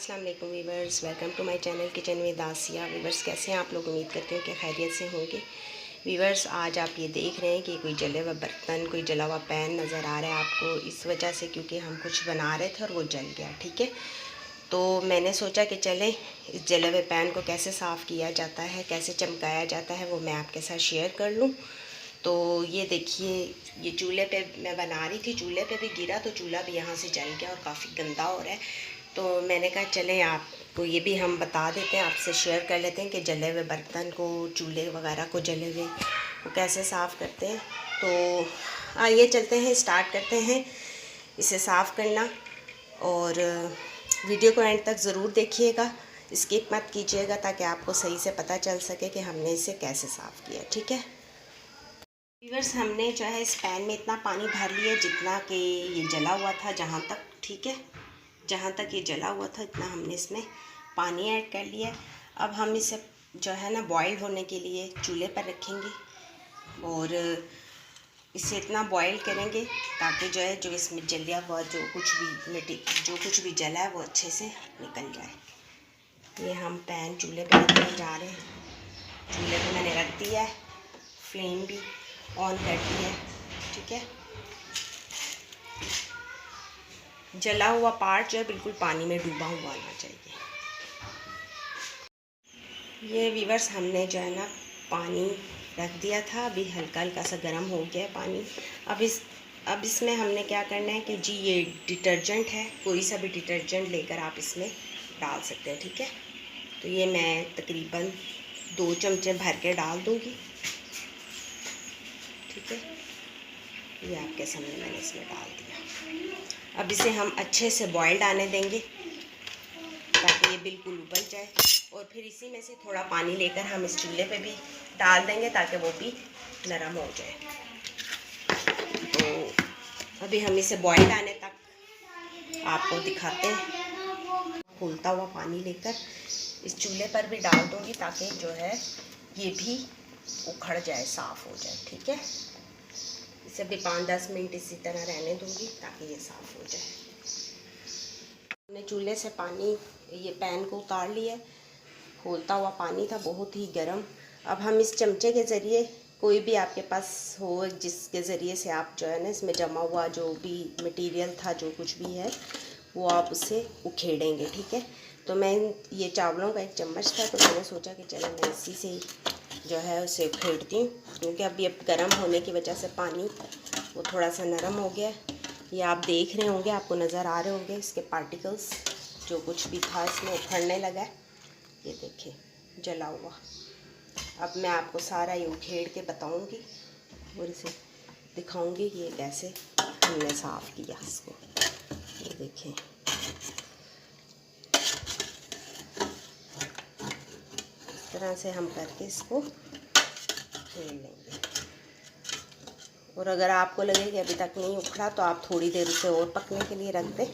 अस्सलाम वालेकुम viewers, welcome to my channel kitchen with Asiya. Viewers, कैसे हैं आप लोग? उम्मीद करते हो कि खैरियत से होंगे। वीवर्स, आज आप ये देख रहे हैं कि कोई जले हुआ बर्तन, कोई जला हुआ पैन नज़र आ रहा है आपको, इस वजह से क्योंकि हम कुछ बना रहे थे और वो जल गया। ठीक है, तो मैंने सोचा कि चले इस जले हुए पैन को कैसे साफ़ किया जाता है, कैसे चमकाया जाता है, वो मैं आपके साथ शेयर कर लूँ। तो ये देखिए, ये चूल्हे पे मैं बना रही थी, चूल्हे पे भी गिरा तो चूल्हा भी यहाँ से जल गया और काफ़ी गंदा हो रहा है। तो मैंने कहा चलें आपको ये भी हम बता देते हैं, आपसे शेयर कर लेते हैं कि जले हुए बर्तन को, चूल्हे वगैरह को जले हुए वो कैसे साफ़ करते हैं। तो आइए चलते हैं, स्टार्ट करते हैं इसे साफ़ करना। और वीडियो को एंड तक ज़रूर देखिएगा, स्किप मत कीजिएगा, ताकि आपको सही से पता चल सके कि हमने इसे कैसे साफ़ किया। ठीक है व्यूअर्स, हमने जो है इस पैन में इतना पानी भर लिया जितना कि ये जला हुआ था, जहाँ तक, ठीक है, जहाँ तक ये जला हुआ था इतना हमने इसमें पानी ऐड कर लिया। अब हम इसे जो है ना बॉईल होने के लिए चूल्हे पर रखेंगे और इसे इतना बॉईल करेंगे ताकि जो है जो इसमें जलिया हुआ जो कुछ भी जला है वो अच्छे से निकल जाए। ये हम पैन चूल्हे पर रखने जा रहे हैं। चूल्हे पर मैंने रख दिया है, फ्लेम भी ऑन कर दी है। ठीक है, जला हुआ पार्ट जो है बिल्कुल पानी में डूबा हुआ आना चाहिए। ये व्यूअर्स, हमने जो है ना पानी रख दिया था, अभी हल्का हल्का सा गर्म हो गया है पानी। अब इसमें हमने क्या करना है कि जी ये डिटर्जेंट है, कोई सा भी डिटर्जेंट लेकर आप इसमें डाल सकते हैं। ठीक है, तो ये मैं तकरीबन 2 चमचे भर के डाल दूँगी। ठीक है, ये आपके सामने मैंने इसमें डाल दिया। अब इसे हम अच्छे से बॉइल्ड आने देंगे ताकि ये बिल्कुल उबल जाए, और फिर इसी में से थोड़ा पानी लेकर हम इस चूल्हे पे भी डाल देंगे ताकि वो भी नरम हो जाए। तो अभी हम इसे बॉइल्ड आने तक आपको दिखाते हैं। खौलता हुआ पानी लेकर इस चूल्हे पर भी डाल दूँगी ताकि जो है ये भी उखड़ जाए, साफ़ हो जाए। ठीक है, इसे भी 5-10 मिनट इसी तरह रहने दूँगी ताकि ये साफ़ हो जाए। हमने चूल्हे से पानी, ये पैन को उतार लिया, खौलता हुआ पानी था, बहुत ही गर्म। अब हम इस चमचे के ज़रिए, कोई भी आपके पास हो जिसके ज़रिए से आप जो है ना इसमें जमा हुआ जो भी मटेरियल था, जो कुछ भी है, वो आप उसे उखेड़ेंगे। ठीक है, तो मैं ये चावलों का एक चम्मच था, तो मैंने सोचा कि चलो मैं इसी से जो है उसे उखेड़ती हूँ, क्योंकि अभी अब गर्म होने की वजह से पानी वो थोड़ा सा नरम हो गया। ये आप देख रहे होंगे, आपको नज़र आ रहे होंगे इसके पार्टिकल्स, जो कुछ भी था इसमें उखड़ने लगा है। ये देखिए जला हुआ। अब मैं आपको सारा ये उखेड़ के बताऊंगी और इसे दिखाऊंगी कि ये कैसे हमने साफ़ किया इसको। ये देखें, इस तरह से हम करके इसको उखेड़ लेंगे। और अगर आपको लगे कि अभी तक नहीं उखड़ा तो आप थोड़ी देर उसे और पकने के लिए रख दें,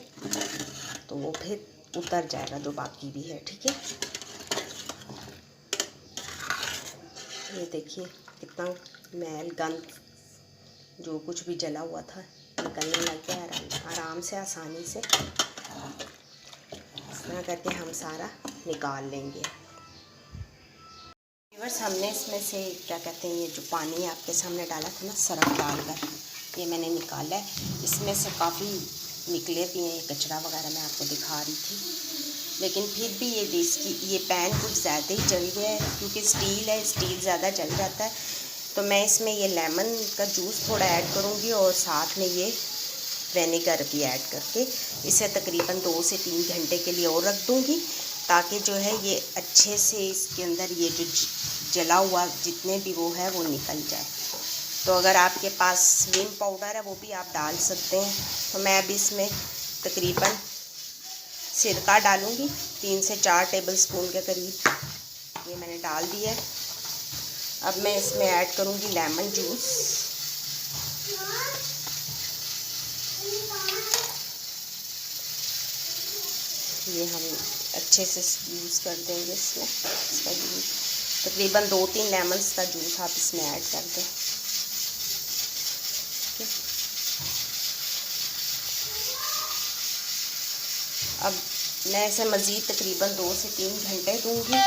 तो वो फिर उतर जाएगा जो बाकी भी है। ठीक है, ये देखिए कितना मैल, गंद, जो कुछ भी जला हुआ था निकलने लग गया आराम से, आसानी से। इस तरह करके हम सारा निकाल लेंगे। व्यूअर्स, हमने इसमें से क्या कहते हैं, ये जो पानी आपके सामने डाला था ना सरफ डालकर, ये मैंने निकाला है। इसमें से काफ़ी निकले भी हैं, कचरा वगैरह मैं आपको दिखा रही थी, लेकिन फिर भी ये पैन कुछ ज़्यादा ही जल गया है, क्योंकि स्टील है, स्टील ज़्यादा जल जाता है। तो मैं इसमें ये लेमन का जूस थोड़ा ऐड करूँगी और साथ में ये विनेगर भी ऐड करके इसे तकरीबन 2 से 3 घंटे के लिए और रख दूँगी, ताकि जो है ये अच्छे से इसके अंदर ये जो जला हुआ जितने भी वो है वो निकल जाए। तो अगर आपके पास विम पाउडर है वो भी आप डाल सकते हैं। तो मैं अभी इसमें तकरीबन सिरका डालूँगी, 3 से 4 टेबलस्पून के करीब ये मैंने डाल दिया है। अब मैं इसमें ऐड करूँगी लेमन जूस। ये हम अच्छे से यूज़ कर देंगे इसमें, इसका जूस तकरीबन 2-3 लेमन्स का जूस आप इसमें ऐड कर दें। अब मैं इसे मज़ीद तकरीबन 2 से 3 घंटे दूँगी,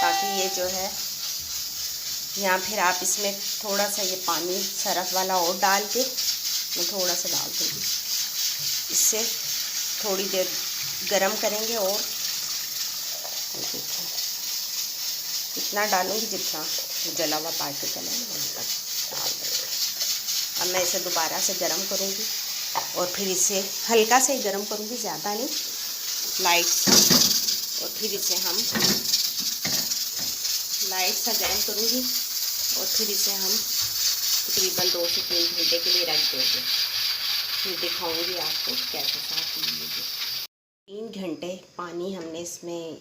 ताकि ये जो है, या फिर आप इसमें थोड़ा सा ये पानी सरफ वाला और डाल के, मैं थोड़ा सा डाल दूँगी, इससे थोड़ी देर गरम करेंगे। और देखिए इतना डालूँगी जितना जला हुआ पार्टिकल है वहीं तक डाल देंगे। अब मैं इसे दोबारा से गरम करूँगी और फिर इसे हल्का से ही गरम करूँगी, ज़्यादा नहीं, लाइट सा। और फिर इसे हम लाइट सा गरम करूँगी और फिर इसे हम तकरीबन 2 से 3 घंटे के लिए रख देंगे। फिर दिखाऊँगी आपको कैसे साफ होगी। 3 घंटे पानी हमने इसमें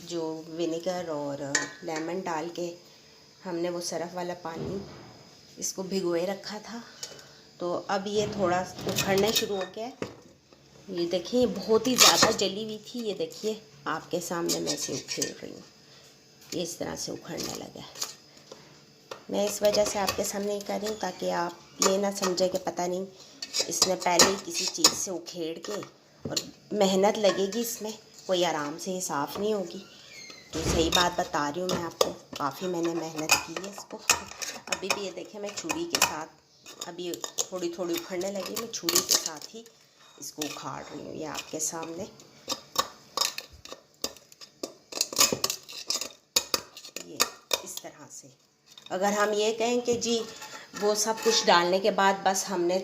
जो विनेगर और लेमन डाल के हमने वो सरफ वाला पानी इसको भिगोए रखा था, तो अब ये थोड़ा उखड़ने शुरू हो गया है। ये देखिए बहुत ही ज़्यादा जली हुई थी, ये देखिए आपके सामने मैं इसे उखेड़ रही हूँ, ये इस तरह से उखड़ने लगा है। मैं इस वजह से आपके सामने ये कर रही हूँ ताकि आप ये ना समझे कि पता नहीं इसने पहले ही किसी चीज़ से उखेड़ के, और मेहनत लगेगी इसमें, कोई आराम से ये साफ़ नहीं होगी। तो सही बात बता रही हूँ मैं आपको, काफ़ी मैंने मेहनत की है इसको। अभी भी ये देखिए मैं छुरी के साथ, अभी थोड़ी थोड़ी उखड़ने लगी, मैं छुरी के साथ ही इसको उखाड़ रही हूँ, ये आपके सामने। ये इस तरह से, अगर हम ये कहें कि जी वो सब कुछ डालने के बाद बस हमने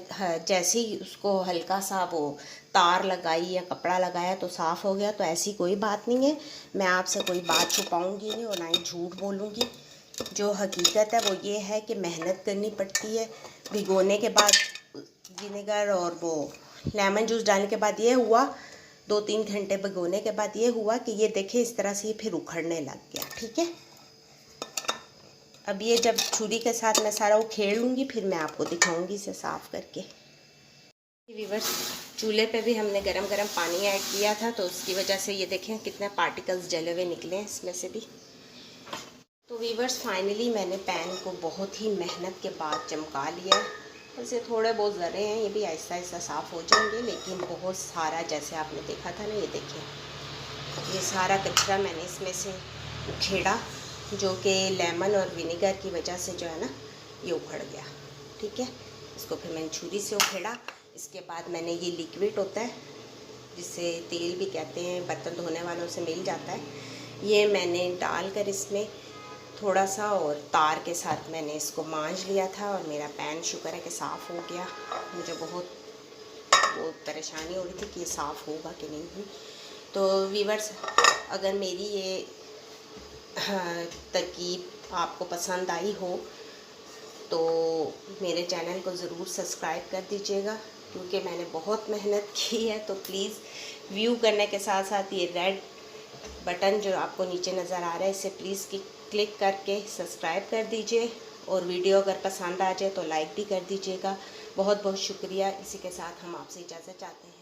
जैसे ही उसको हल्का सा वो तार लगाई या कपड़ा लगाया तो साफ़ हो गया, तो ऐसी कोई बात नहीं है। मैं आपसे कोई बात छुपाऊंगी नहीं और ना ही झूठ बोलूँगी। जो हकीकत है वो ये है कि मेहनत करनी पड़ती है। भिगोने के बाद विनेगर और वो लेमन जूस डालने के बाद ये हुआ, 2-3 घंटे भिगोने के बाद ये हुआ कि ये देखिए इस तरह से ये फिर उखड़ने लग गया। ठीक है, अब ये जब छुरी के साथ मैं सारा उखेड़ लूँगी फिर मैं आपको दिखाऊंगी इसे साफ़ करके। व्यूअर्स, चूल्हे पे भी हमने गरम गरम पानी ऐड किया था, तो उसकी वजह से ये देखें कितने पार्टिकल्स जले हुए निकले हैं इसमें से भी। तो व्यूअर्स, फाइनली मैंने पैन को बहुत ही मेहनत के बाद चमका लिया। वैसे थोड़े बहुत ज़रे हैं, ये भी आहिस्ता आहिस्ता साफ़ हो जाएंगे, लेकिन बहुत सारा, जैसे आपने देखा था ना, ये देखिए ये सारा कचरा मैंने इसमें से उखेड़ा, जो कि लेमन और विनेगर की वजह से जो है ना ये उखड़ गया। ठीक है, इसको फिर मैंने छुरी से उखेड़ा। इसके बाद मैंने ये लिक्विड होता है जिसे तेल भी कहते हैं, बर्तन धोने वालों से मिल जाता है, ये मैंने डालकर इसमें थोड़ा सा और तार के साथ मैंने इसको मांज लिया था, और मेरा पैन शुक्र है कि साफ़ हो गया। मुझे बहुत परेशानी हो रही थी कि ये साफ़ होगा कि नहीं हुई। तो व्यूअर्स, अगर मेरी ये तरकीब आपको पसंद आई हो तो मेरे चैनल को ज़रूर सब्सक्राइब कर दीजिएगा, क्योंकि मैंने बहुत मेहनत की है। तो प्लीज़ व्यू करने के साथ साथ ये रेड बटन जो आपको नीचे नज़र आ रहा है, इसे प्लीज़ क्लिक करके सब्सक्राइब कर दीजिए, और वीडियो अगर पसंद आ जाए तो लाइक भी कर दीजिएगा। बहुत बहुत शुक्रिया। इसी के साथ हम आपसे इजाज़त चाहते हैं।